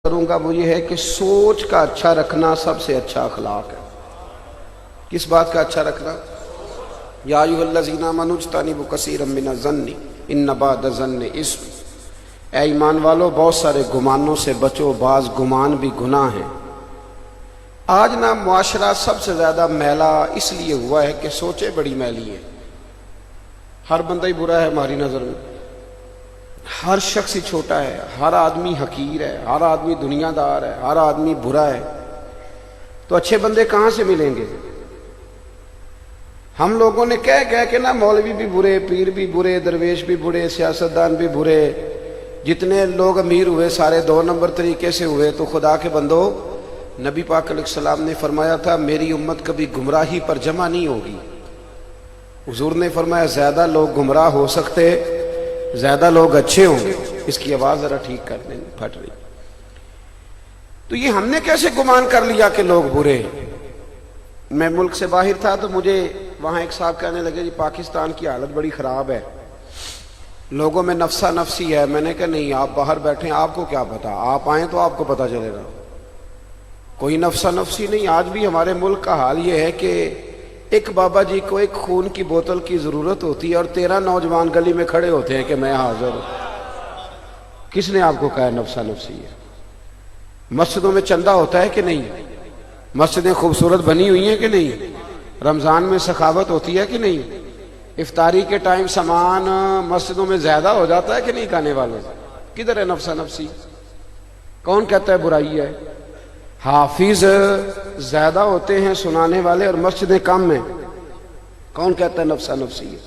کروں گا وہ یہ ہے کہ سوچ کا اچھا رکھنا سب سے اچھا اخلاق ہے۔ کس بات کا اچھا رکھنا؟ یا ایھا الذین آمنوا اجتنبوا کثیرا من الظن ان بعض الظن اثم، اے ایمان والو بہت سارے گمانوں سے بچو، بعض گمان بھی گناہ ہیں۔ آج نا معاشرہ سب سے زیادہ میلا اس لیے ہوا ہے کہ سوچیں بڑی میلی ہیں۔ ہر بندہ ہی برا ہے ہماری نظر میں، ہر شخص ہی چھوٹا ہے، ہر آدمی حقیر ہے، ہر آدمی دنیا دار ہے، ہر آدمی برا ہے۔ تو اچھے بندے کہاں سے ملیں گے؟ ہم لوگوں نے کہہ کے نا مولوی بھی برے، پیر بھی برے، درویش بھی برے، سیاستدان بھی برے، جتنے لوگ امیر ہوئے سارے 2 نمبر طریقے سے ہوئے۔ تو خدا کے بندو، نبی پاک علیہ السلام نے فرمایا تھا میری امت کبھی گمراہی پر جمع نہیں ہوگی۔ حضور نے فرمایا زیادہ لوگ گمراہ ہو سکتے، زیادہ لوگ اچھے ہوں گے۔ اس کی آواز ذرا ٹھیک کر لیں، پھٹ رہی۔ تو یہ ہم نے کیسے گمان کر لیا کہ لوگ برے ہیں؟ میں ملک سے باہر تھا تو مجھے وہاں ایک صاحب کہنے لگے جی پاکستان کی حالت بڑی خراب ہے، لوگوں میں نفسا نفسی ہے۔ میں نے کہا نہیں، آپ باہر بیٹھیں، آپ کو کیا پتا، آپ آئیں تو آپ کو پتا چلے گا۔ کوئی نفسا نفسی نہیں۔ آج بھی ہمارے ملک کا حال یہ ہے کہ ایک بابا جی کو ایک خون کی بوتل کی ضرورت ہوتی ہے اور 13 نوجوان گلی میں کھڑے ہوتے ہیں کہ میں حاضر ہوں۔ کس نے آپ کو کہا نفسا نفسی ہے؟ مسجدوں میں چندہ ہوتا ہے کہ نہیں؟ مسجدیں خوبصورت بنی ہوئی ہیں کہ نہیں؟ رمضان میں سخاوت ہوتی ہے کہ نہیں؟ افطاری کے ٹائم سامان مسجدوں میں زیادہ ہو جاتا ہے کہ نہیں کھانے والوں سے؟ کدھر ہے نفسا نفسی؟ کون کہتا ہے برائی ہے؟ حافظ زیادہ ہوتے ہیں سنانے والے اور مسجدیں کم ہیں، کون کہتا ہے نفسا نفسی ہے؟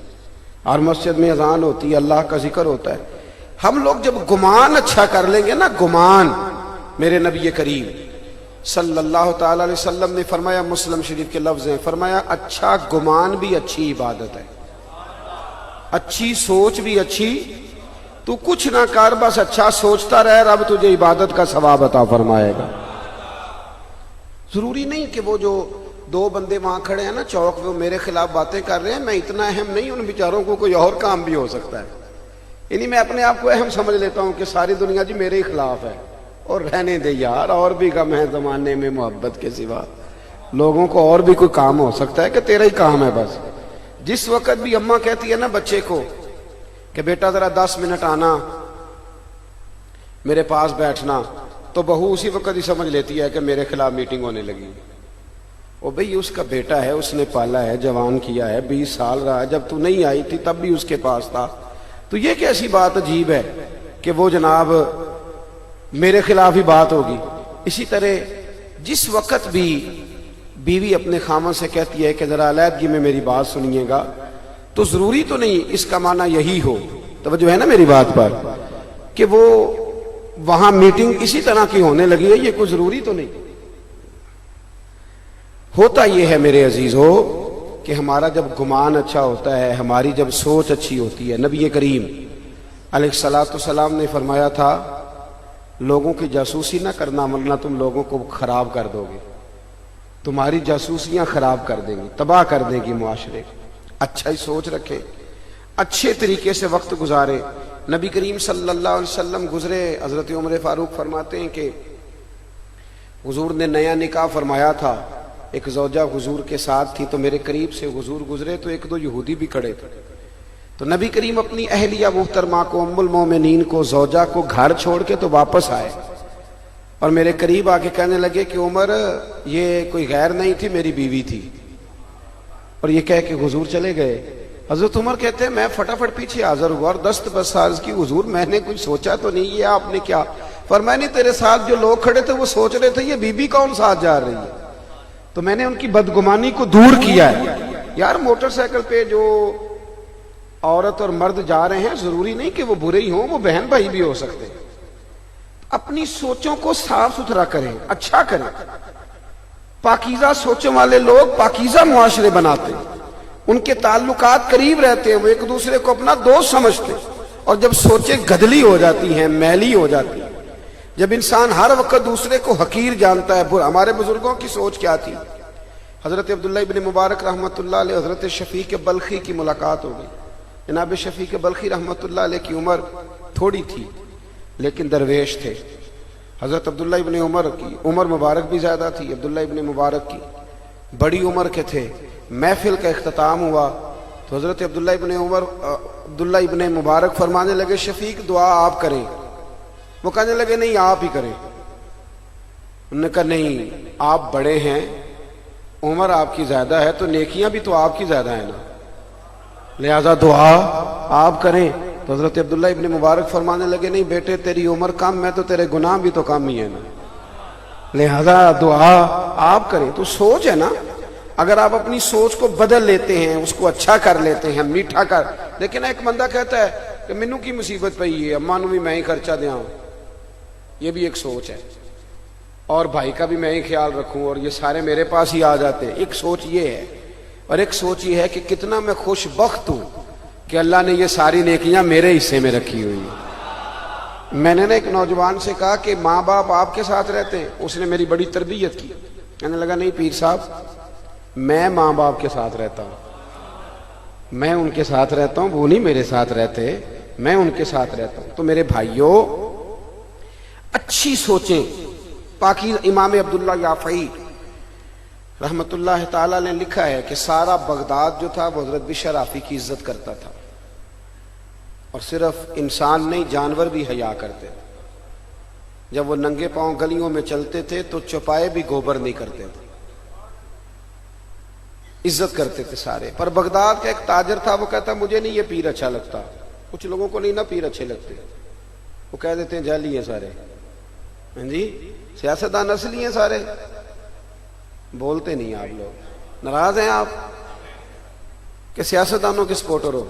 اور مسجد میں اذان ہوتی ہے، اللہ کا ذکر ہوتا ہے۔ ہم لوگ جب گمان اچھا کر لیں گے نا، گمان، میرے نبی کریم صلی اللہ تعالی علیہ وسلم نے فرمایا، مسلم شریف کے لفظ ہیں، فرمایا اچھا گمان بھی اچھی عبادت ہے، اچھی سوچ بھی اچھی۔ تو کچھ نہ کر، بس اچھا سوچتا رہ، رب تجھے عبادت کا ثواب عطا فرمائے گا۔ ضروری نہیں کہ وہ جو 2 بندے وہاں کھڑے ہیں نا چوک پہ، وہ میرے خلاف باتیں کر رہے ہیں، میں اتنا اہم نہیں، ان بیچاروں کو کوئی اور کام بھی ہو سکتا ہے۔ یعنی میں اپنے آپ کو اہم سمجھ لیتا ہوں کہ ساری دنیا جی میرے ہی خلاف ہے، اور رہنے دے یار، اور بھی غم ہے زمانے میں محبت کے سوا، لوگوں کو اور بھی کوئی کام ہو سکتا ہے کہ تیرا ہی کام ہے بس۔ جس وقت بھی اماں کہتی ہے نا بچے کو کہ بیٹا ذرا 10 منٹ آنا میرے پاس بیٹھنا، تو بہو اسی وقت ہی سمجھ لیتی ہے کہ میرے خلاف میٹنگ ہونے لگی۔ وہ بھئی اس کا بیٹا ہے، اس نے پالا ہے، جوان کیا ہے، 20 سال رہا ہے، جب تو نہیں آئی تھی تب بھی اس کے پاس تھا۔ تو یہ کیسی بات عجیب ہے کہ وہ جناب میرے خلاف ہی بات ہوگی۔ اسی طرح جس وقت بھی بیوی اپنے خامن سے کہتی ہے کہ ذرا علیحدگی میں میری بات سنیے گا، تو ضروری تو نہیں اس کا معنی یہی ہو، توجہ ہے نا میری بات پر، کہ وہ وہاں میٹنگ اسی طرح کی ہونے لگی ہے، یہ کوئی ضروری تو نہیں۔ ہوتا یہ ہے میرے عزیزو کہ ہمارا جب گمان اچھا ہوتا ہے، ہماری جب سوچ اچھی ہوتی ہے، نبی کریم علیہ السلام نے فرمایا تھا لوگوں کی جاسوسی نہ کرنا ورنہ تم لوگوں کو خراب کر دو گے، تمہاری جاسوسیاں خراب کر دیں گی، تباہ کر دیں گی معاشرے۔ اچھا ہی سوچ رکھے، اچھے طریقے سے وقت گزارے۔ نبی کریم صلی اللہ علیہ وسلم گزرے، حضرت عمر فاروق فرماتے ہیں کہ حضور نے نیا نکاح فرمایا تھا، ایک زوجہ حضور کے ساتھ تھی، تو میرے قریب سے حضور گزرے تو 1-2 یہودی بھی کھڑے تھے، تو نبی کریم اپنی اہلیہ محترمہ کو، ام المومنین کو، زوجہ کو گھر چھوڑ کے تو واپس آئے اور میرے قریب آ کے کہنے لگے کہ عمر یہ کوئی غیر نہیں تھی، میری بیوی تھی، اور یہ کہہ کے حضور چلے گئے۔ حضرت عمر کہتے ہیں میں فٹافٹ پیچھے حاضر ہوا اور دست بساز کی، حضور میں نے کچھ سوچا تو نہیں، یہ آپ نے کیا فرمایا؟ نہیں، تیرے ساتھ جو لوگ کھڑے تھے وہ سوچ رہے تھے یہ بی بی کون ساتھ جا رہی ہے، تو میں نے ان کی بدگمانی کو دور کیا ہے۔ یار موٹر سائیکل پہ جو عورت اور مرد جا رہے ہیں ضروری نہیں کہ وہ برے ہی ہوں، وہ بہن بھائی بھی ہو سکتے ہیں۔ اپنی سوچوں کو صاف ستھرا کریں، اچھا کریں۔ پاکیزہ سوچوں والے لوگ پاکیزہ معاشرے بناتے ہیں، ان کے تعلقات قریب رہتے ہیں، وہ ایک دوسرے کو اپنا دوست سمجھتے ہیں۔ اور جب سوچیں گدلی ہو جاتی ہیں، میلی ہو جاتی ہیں، جب انسان ہر وقت دوسرے کو حقیر جانتا ہے۔ ہمارے بزرگوں کی سوچ کیا تھی؟ حضرت عبداللہ ابن مبارک رحمۃ اللہ علیہ، حضرت شفیق بلخی کی ملاقات ہو گئی۔ جناب شفیق بلخی رحمۃ اللہ علیہ کی عمر تھوڑی تھی لیکن درویش تھے۔ حضرت عبداللہ ابن عمر کی عمر مبارک بھی زیادہ تھی، عبداللہ ابن مبارک کی بڑی عمر کے تھے. محفل کا اختتام ہوا تو حضرت عبداللہ ابن مبارک فرمانے لگے شفیق دعا آپ کریں. وہ کہنے لگے نہیں آپ ہی کریں. انہوں نے کہا نہیں آپ بڑے ہیں، عمر آپ کی زیادہ ہے تو نیکیاں بھی تو آپ کی زیادہ ہیں نا، لہذا دعا آپ کریں. تو حضرت عبداللہ ابن مبارک فرمانے لگے نہیں بیٹے تیری عمر کم ہے تو تیرے گناہ بھی تو کم ہی ہے نا، لہذا دعا آپ کریں. تو سوچ ہے نا، اگر آپ اپنی سوچ کو بدل لیتے ہیں، اس کو اچھا کر لیتے ہیں، میٹھا کر. لیکن ایک بندہ کہتا ہے کہ مینوں کی مصیبت پئی ہے، اماں نوں بھی میں ہی خرچہ دیاں، یہ بھی ایک سوچ ہے، اور بھائی کا بھی میں ہی خیال رکھوں اور یہ سارے میرے پاس ہی آ جاتے ہیں. ایک سوچ یہ ہے، اور ایک سوچ یہ ہے کہ کتنا میں خوش بخت ہوں کہ اللہ نے یہ ساری نیکیاں میرے حصے میں رکھی ہوئی ہیں. میں نے ایک نوجوان سے کہا کہ ماں باپ آپ کے ساتھ رہتے ہیں؟ اس نے میری بڑی تربیت کی. کہنے لگا نہیں پیر صاحب میں ماں باپ کے ساتھ رہتا ہوں، میں ان کے ساتھ رہتا ہوں، وہ نہیں میرے ساتھ رہتے، میں ان کے ساتھ رہتا ہوں. تو میرے بھائیوں اچھی سوچیں. پاکی امام عبداللہ یافعی رحمت اللہ تعالی نے لکھا ہے کہ سارا بغداد جو تھا وہ حضرت بشر آفی کی عزت کرتا تھا، اور صرف انسان نہیں جانور بھی حیا کرتے تھے. جب وہ ننگے پاؤں گلیوں میں چلتے تھے تو چوپائے بھی گوبر نہیں کرتے تھے، عزت کرتے تھے سارے. پر بغداد کا ایک تاجر تھا، وہ کہتا مجھے نہیں یہ پیر اچھا لگتا. کچھ لوگوں کو نہیں نا پیر اچھے لگتے، وہ کہہ دیتے ہیں جعلی ہیں سارے، ہاں جی سیاستدان اصلی ہیں سارے. بولتے نہیں آپ لوگ، ناراض ہیں آپ کہ سیاستدانوں کے سپورٹر ہو؟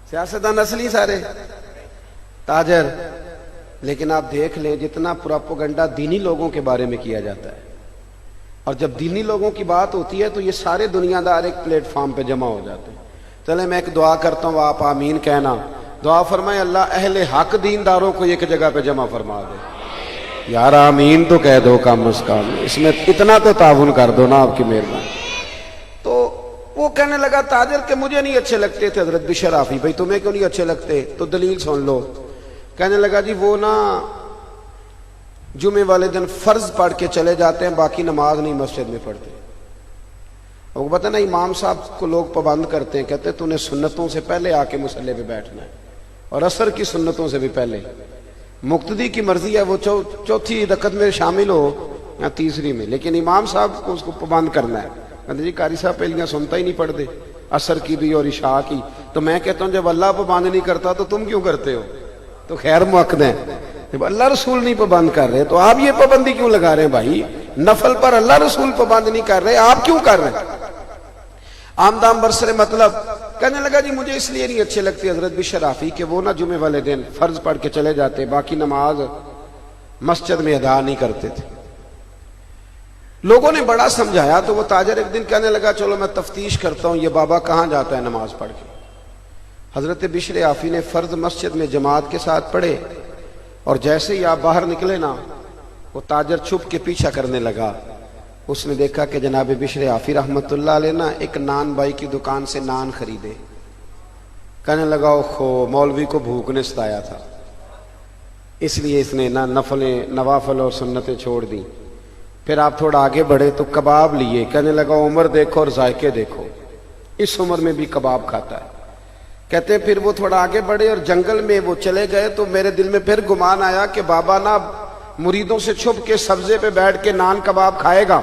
سیاستدان اصلی سارے تاجر. لیکن آپ دیکھ لیں جتنا پروپیگنڈا دینی لوگوں کے بارے میں کیا جاتا ہے، اور جب دینی لوگوں کی بات ہوتی ہے تو یہ سارے دنیا دار ایک پلیٹ فارم پہ جمع ہو جاتے ہیں. چلے میں ایک دعا کرتا ہوں، آپ آمین کہنا. دعا فرمائے اللہ اہل حق دینداروں کو ایک جگہ پہ جمع فرما دے. یار آمین تو کہہ دو کم از کم، اس میں اتنا تو تعاون کر دو نا آپ کی مہربانی. تو وہ کہنے لگا تاجر کہ مجھے نہیں اچھے لگتے تھے حضرت بشر آفی. بھائی تمہیں کیوں نہیں اچھے لگتے؟ تو دلیل سن لو. کہنے لگا جی وہ نا جمعے والے دن فرض پڑھ کے چلے جاتے ہیں، باقی نماز نہیں مسجد میں پڑھتے. وہ پتہ نا امام صاحب کو لوگ پابند کرتے ہیں، کہتے ہیں تو نے سنتوں سے پہلے آ کے مصلی پہ بیٹھنا ہے، اور عصر کی سنتوں سے بھی پہلے. مقتدی کی مرضی ہے وہ چوتھی رکعت میں شامل ہو یا تیسری میں، لیکن امام صاحب کو اس کو پابند کرنا ہے. کہتے جی قاری صاحب پہلیاں سنتا ہی نہیں پڑھتے، عصر کی بھی اور عشاء کی. تو میں کہتا ہوں جب اللہ پابند نہیں کرتا تو تم کیوں کرتے ہو؟ تو خیر مؤکد ہیں. جب اللہ رسول نہیں پابند کر رہے تو آپ یہ پابندی کیوں لگا رہے ہیں؟ بھائی نفل پر اللہ رسول پابند نہیں کر رہے، آپ کیوں کر رہے ہیں؟ آمدام برسر مطلب. کہنے لگا جی مجھے اس لیے نہیں اچھے لگتے حضرت بشر آفی کہ وہ نہ جمعے والے دن فرض پڑھ کے چلے جاتے، باقی نماز مسجد میں ادا نہیں کرتے تھے. لوگوں نے بڑا سمجھایا تو وہ تاجر ایک دن کہنے لگا چلو میں تفتیش کرتا ہوں یہ بابا کہاں جاتا ہے نماز پڑھ کے. حضرت بشر آفی نے فرض مسجد میں جماعت کے ساتھ پڑھے، اور جیسے ہی آپ باہر نکلے نا وہ تاجر چھپ کے پیچھا کرنے لگا. اس نے دیکھا کہ جناب بشر آفی رحمت اللہ علیہ نا ایک نان بائی کی دکان سے نان خریدے. کہنے لگا اوہو مولوی کو بھوک نے ستایا تھا، اس لیے اس نے نہ نوافل اور سنتیں چھوڑ دیں. پھر آپ تھوڑا آگے بڑھے تو کباب لیے. کہنے لگا عمر دیکھو اور ذائقے دیکھو، اس عمر میں بھی کباب کھاتا ہے. کہتے ہیں پھر وہ تھوڑا آگے بڑھے اور جنگل میں وہ چلے گئے تو میرے دل میں پھر گمان آیا کہ بابا نا مریدوں سے چھپ کے سبزے پہ بیٹھ کے نان کباب کھائے گا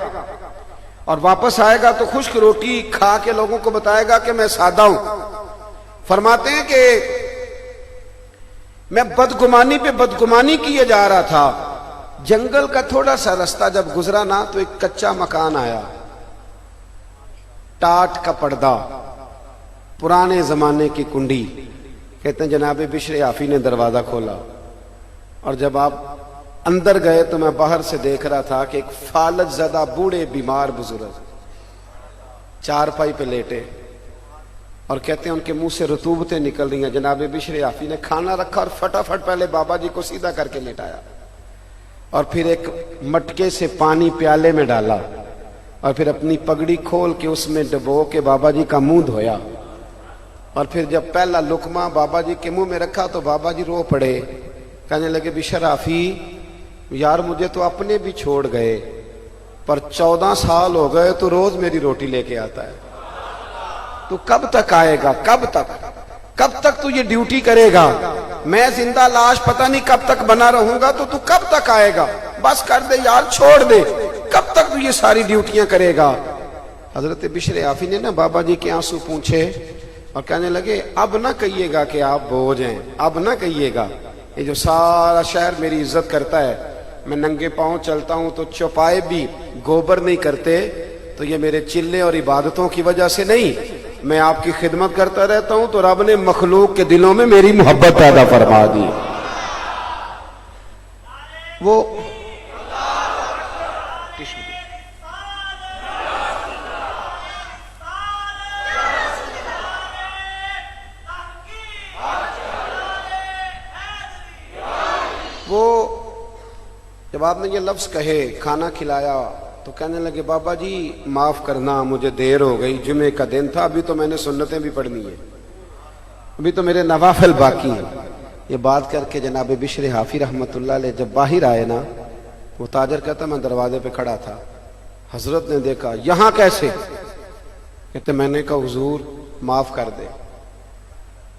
اور واپس آئے گا تو خشک روٹی کھا کے لوگوں کو بتائے گا کہ میں سادہ ہوں. فرماتے ہیں کہ میں بدگمانی پہ بدگمانی کیے جا رہا تھا. جنگل کا تھوڑا سا راستہ جب گزرا نا تو ایک کچا مکان آیا، ٹاٹ کا پردہ، پرانے زمانے کی کنڈی. کہتے ہیں جناب بشر آفی نے دروازہ کھولا، اور جب آپ اندر گئے تو میں باہر سے دیکھ رہا تھا کہ ایک فالج زدہ بوڑھے بیمار بزرگ چارپائی پہ لیٹے، اور کہتے ہیں ان کے منہ سے رطوبتیں نکل رہی ہیں. جناب بشر آفی نے کھانا رکھا اور فٹافٹ پہلے بابا جی کو سیدھا کر کے لیٹایا، اور پھر ایک مٹکے سے پانی پیالے میں ڈالا، اور پھر اپنی پگڑی کھول کے اس میں ڈبو کے بابا جی کا منہ دھویا. اور پھر جب پہلا لقمہ بابا جی کے منہ میں رکھا تو بابا جی رو پڑے. کہنے لگے بشر آفی یار مجھے تو اپنے بھی چھوڑ گئے پر 14 سال ہو گئے تو روز میری روٹی لے کے آتا ہے. تو کب تک آئے گا؟ کب تک تو یہ ڈیوٹی کرے گا؟ میں زندہ لاش پتہ نہیں کب تک بنا رہوں گا، تو کب تک آئے گا؟ بس کر دے یار، چھوڑ دے. کب تک تو یہ ساری ڈیوٹیاں کرے گا؟ حضرت بشر حافی نے نا بابا جی کے آنسو پونچھے اور کہنے لگے اب نہ کہیے گا کہ آپ بوجھ ہیں، اب نہ کہیے گا. یہ جو سارا شہر میری عزت کرتا ہے، میں ننگے پاؤں چلتا ہوں تو چوپائے بھی گوبر نہیں کرتے، تو یہ میرے چلے اور عبادتوں کی وجہ سے نہیں، میں آپ کی خدمت کرتا رہتا ہوں تو رب نے مخلوق کے دلوں میں میری محبت پیدا فرما دی. وہ جب آپ نے یہ لفظ کہے کھانا کھلایا تو کہنے لگے بابا جی معاف کرنا، مجھے دیر ہو گئی، جمعے کا دن تھا، ابھی تو میں نے سنتیں بھی پڑھنی ہیں، ابھی تو میرے نوافل باقی ہیں. یہ بات کر کے جناب بشر حافی رحمت اللہ علیہ جب باہر آئے نا، وہ تاجر کہتا میں دروازے پہ کھڑا تھا، حضرت نے دیکھا یہاں کیسے؟ کہتے میں نے کہا حضور معاف کر دے،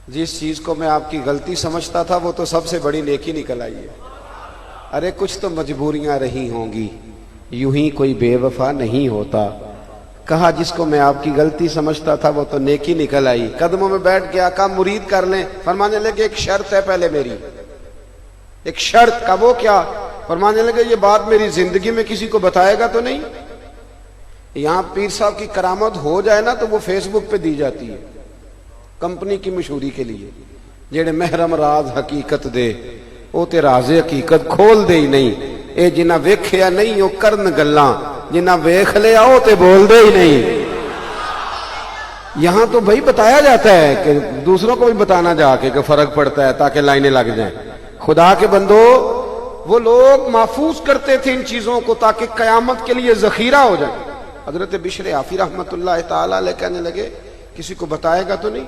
جس چیز کو میں آپ کی غلطی سمجھتا تھا وہ تو سب سے بڑی نیکی نکل آئی ہے. ارے کچھ تو مجبوریاں رہی ہوں گی، یوں ہی کوئی بے وفا نہیں ہوتا. کہا جس کو میں آپ کی غلطی سمجھتا تھا وہ تو نیکی نکل آئی. قدموں میں بیٹھ گیا، کہا مرید کر لیں. فرمانے لگے ایک شرط ہے پہلے میری، ایک شرط. کا وہ کیا؟ فرمانے لگے یہ بات میری زندگی میں کسی کو بتائے گا تو نہیں. یہاں پیر صاحب کی کرامت ہو جائے نا تو وہ فیس بک پہ دی جاتی ہے کمپنی کی مشہوری کے لیے. جیڑے محرم راز حقیقت دے وہ تے راز حقیقت کھول دے ہی نہیں. اے جنہ ویکھیا نہیں وہ کرن گلاں، جنہ ویکھ لیا وہ تے بول دے ہی نہیں. یہاں تو بھائی بتایا جاتا ہے کہ دوسروں کو بھی بتانا جا کے کہ فرق پڑتا ہے تاکہ لائنیں لگ جائیں. خدا کے بندو وہ لوگ محفوظ کرتے تھے ان چیزوں کو تاکہ قیامت کے لیے ذخیرہ ہو جائے. حضرت بشر حافی رحمت اللہ تعالی علیہ کہنے لگے کسی کو بتائے گا تو نہیں،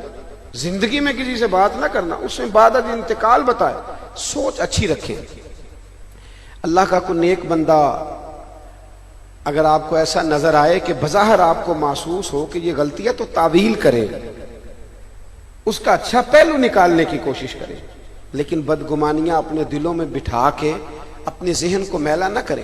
زندگی میں کسی سے بات نہ کرنا، اس میں بعد از انتقال بتائے. سوچ اچھی رکھیں. اللہ کا کوئی نیک بندہ اگر آپ کو ایسا نظر آئے کہ بظاہر آپ کو محسوس ہو کہ یہ غلطی ہے تو تعویل کرے، اس کا اچھا پہلو نکالنے کی کوشش کرے، لیکن بدگمانیاں اپنے دلوں میں بٹھا کے اپنے ذہن کو میلا نہ کریں.